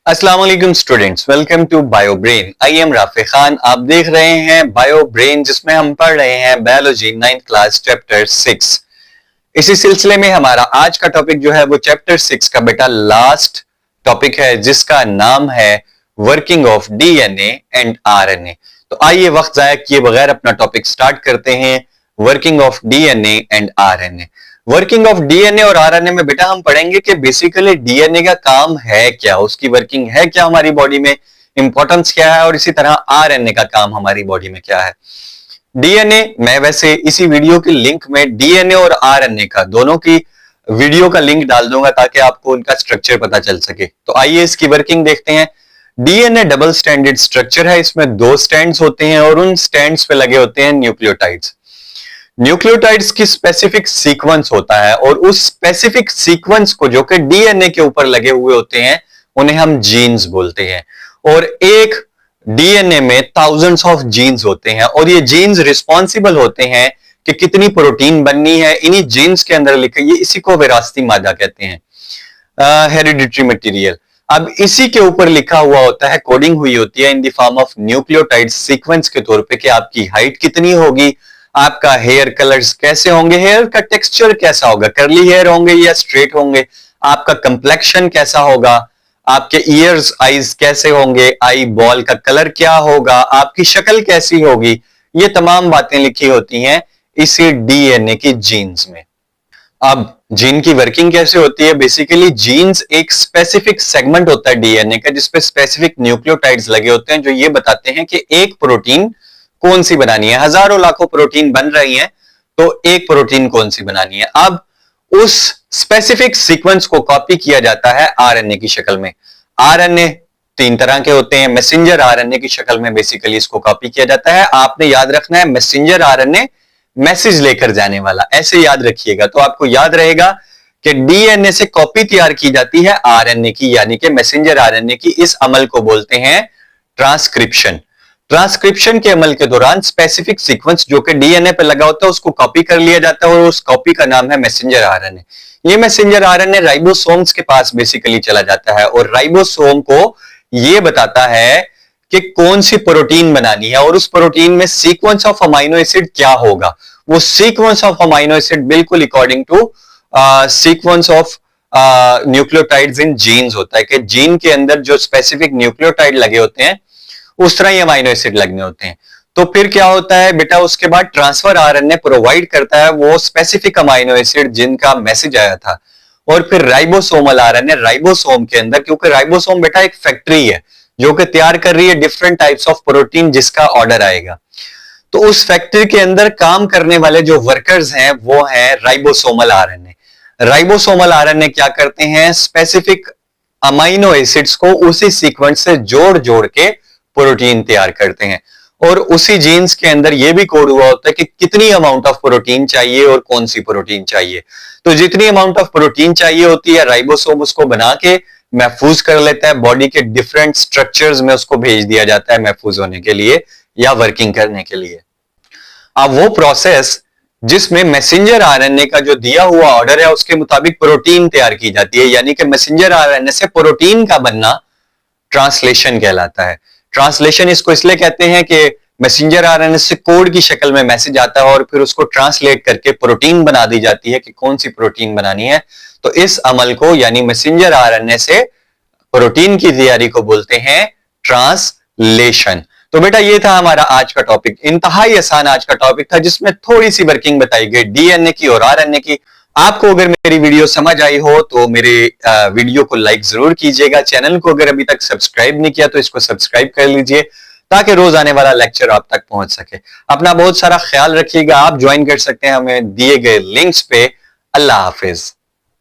अस्सलाम वालेकुम students, welcome to bio brain. I am Rafe Khan. आप देख रहे हैं बायो ब्रेन, जिसमें हम पढ़ रहे हैं बायोलॉजी 9th क्लास चैप्टर 6। इसी सिलसिले में हमारा आज का टॉपिक जो है वो चैप्टर 6 का बेटा लास्ट टॉपिक है, जिसका नाम है working of DNA and RNA. तो आइए वक्त जाया किए बगैर अपना टॉपिक स्टार्ट करते हैं। Working of DNA and RNA. Working of DNA और आरएनए में बेटा हम पढ़ेंगे कि बेसिकली डीएनए का काम है क्या, उसकी वर्किंग है क्या, हमारी बॉडी में इंपॉर्टेंस क्या है, और इसी तरह आरएनए का काम हमारी बॉडी में क्या है। डीएनए मैं वैसे इसी वीडियो की लिंक में डीएनए और आरएनए का दोनों की वीडियो का लिंक डाल दूंगा ताकि आपको उनका स्ट्रक्चर पता चल सके। तो आइए इसकी वर्किंग देखते हैं। डीएनए डबल स्टैंडर्ड स्ट्रक्चर है, इसमें दो स्टैंड्स होते हैं और उन स्टैंड्स पे लगे होते हैं न्यूक्लियोटाइड्स। न्यूक्लियोटाइड्स की स्पेसिफिक सीक्वेंस होता है और उस स्पेसिफिक सीक्वेंस को जो कि डीएनए के ऊपर लगे हुए होते हैं उन्हें हम जीन्स बोलते हैं। और एक डीएनए में थाउजेंड्स ऑफ जीन्स होते हैं और ये जीन्स रिस्पॉन्सिबल होते हैं कि कितनी प्रोटीन बननी है। इन्हीं जीन्स के अंदर लिखे, ये इसी को विरासती मादा कहते हैं, हेरिडिटरी मटेरियल। अब इसी के ऊपर लिखा हुआ होता है, कोडिंग हुई होती है in the form of nucleotide sequence के तौर पे कि आपकी हाइट कितनी होगी, आपका हेयर कलर्स कैसे होंगे, हेयर का टेक्सचर कैसा होगा, कर्ली हेयर होंगे या स्ट्रेट होंगे, आपका कंप्लेक्शन कैसा होगा, आपके ईयर्स आईज कैसे होंगे, आई बॉल का कलर क्या होगा, आपकी शक्ल कैसी होगी। ये तमाम बातें लिखी होती हैं इसी डीएनए की जीन्स में। अब जीन की वर्किंग कैसे होती है? बेसिकली जीन्स एक स्पेसिफिक सेगमेंट होता है डीएनए का, जिसपे स्पेसिफिक न्यूक्लियोटाइड्स लगे होते हैं जो ये बताते हैं कि एक प्रोटीन कौन सी बनानी है। हजारों लाखों प्रोटीन बन रही हैं, तो एक प्रोटीन कौन सी बनानी है। अब उस स्पेसिफिक सीक्वेंस को कॉपी किया जाता है आरएनए की शक्ल में। आरएनए तीन तरह के होते हैं। मैसेंजर आरएनए की शक्ल में बेसिकली इसको कॉपी किया जाता है। आपने याद रखना है, मैसेंजर आरएनए मैसेज लेकर जाने वाला, ऐसे याद रखिएगा। तो आपको याद रहेगा कि डीएनए से कॉपी तैयार की जाती है आरएनए की, यानी कि मैसेंजर आरएनए की। इस अमल को बोलते हैं ट्रांसक्रिप्शन। ट्रांसक्रिप्शन के अमल के दौरान स्पेसिफिक सीक्वेंस जो कि डीएनए पे लगा होता है उसको कॉपी कर लिया जाता है और उस कॉपी का नाम है मैसेंजर आरएनए। ये मैसेंजर आरएनए राइबोसोम्स के पास बेसिकली चला जाता है और राइबोसोम को ये बताता है कि कौन सी प्रोटीन बनानी है और उस प्रोटीन में सीक्वेंस ऑफ अमाइनो एसिड क्या होगा। वो सीक्वेंस ऑफ अमाइनो एसिड बिल्कुल according to sequence of nucleotides in genes होता है कि जीन के अंदर जो स्पेसिफिक न्यूक्लियोटाइड लगे होते हैं उस तरह ही अमाइनो एसिड लगने होते हैं। तो फिर क्या होता है बेटा, उसके बाद ट्रांसफर आरएनए प्रोवाइड करता है वो स्पेसिफिक अमाइनो एसिड जिनका मैसेज आया था। और फिर राइबोसोमल आरएनए राइबोसोम के अंदर, क्योंकि राइबोसोम बेटा एक फैक्ट्री है जो कि तैयार कर रही है डिफरेंट टाइप्स ऑफ प्रोटीन जिसका ऑर्डर आएगा। तो उस फैक्ट्री के अंदर काम करने वाले जो वर्कर्स हैं वो हैं राइबोसोमल आरएनए। राइबोसोमल आरएनए क्या करते हैं, स्पेसिफिक अमाइनो एसिड्स को उसी सीक्वेंस से जोड़ जोड़ के प्रोटीन तैयार करते हैं। और उसी जीन्स के अंदर यह भी कोड हुआ होता है कि कितनी अमाउंट ऑफ प्रोटीन चाहिए और कौन सी प्रोटीन चाहिए। तो जितनी अमाउंट ऑफ प्रोटीन चाहिए होती है राइबोसोम उसको बना के महफूज कर लेता है, बॉडी के डिफरेंट स्ट्रक्चर्स में उसको भेज दिया जाता है महफूज होने के लिए या वर्किंग करने के लिए। अब वो प्रोसेस जिसमें मैसेंजर आरएनए का जो दिया हुआ ऑर्डर है उसके मुताबिक प्रोटीन तैयार की जाती है, यानी कि मैसेंजर आरएनए से प्रोटीन का बनना ट्रांसलेशन कहलाता है। ट्रांसलेशन इसको इसलिए कहते हैं कि मैसेंजर आरएनए से कोड की शक्ल में मैसेज आता है और फिर उसको ट्रांसलेट करके प्रोटीन बना दी जाती है कि कौन सी प्रोटीन बनानी है। तो इस अमल को यानी मैसेंजर आरएनए से प्रोटीन की तैयारी को बोलते हैं ट्रांसलेशन। तो बेटा ये था हमारा आज का टॉपिक। इंतहाई आसान आज का टॉपिक था जिसमें थोड़ी सी वर्किंग बताई गई डीएनए की और आरएनए की। आपको अगर मेरी वीडियो समझ आई हो तो मेरे वीडियो को लाइक जरूर कीजिएगा। चैनल को अगर अभी तक सब्सक्राइब नहीं किया तो इसको सब्सक्राइब कर लीजिए ताकि रोज आने वाला लेक्चर आप तक पहुंच सके। अपना बहुत सारा ख्याल रखिएगा। आप ज्वाइन कर सकते हैं हमें दिए गए लिंक्स पे। अल्लाह हाफिज।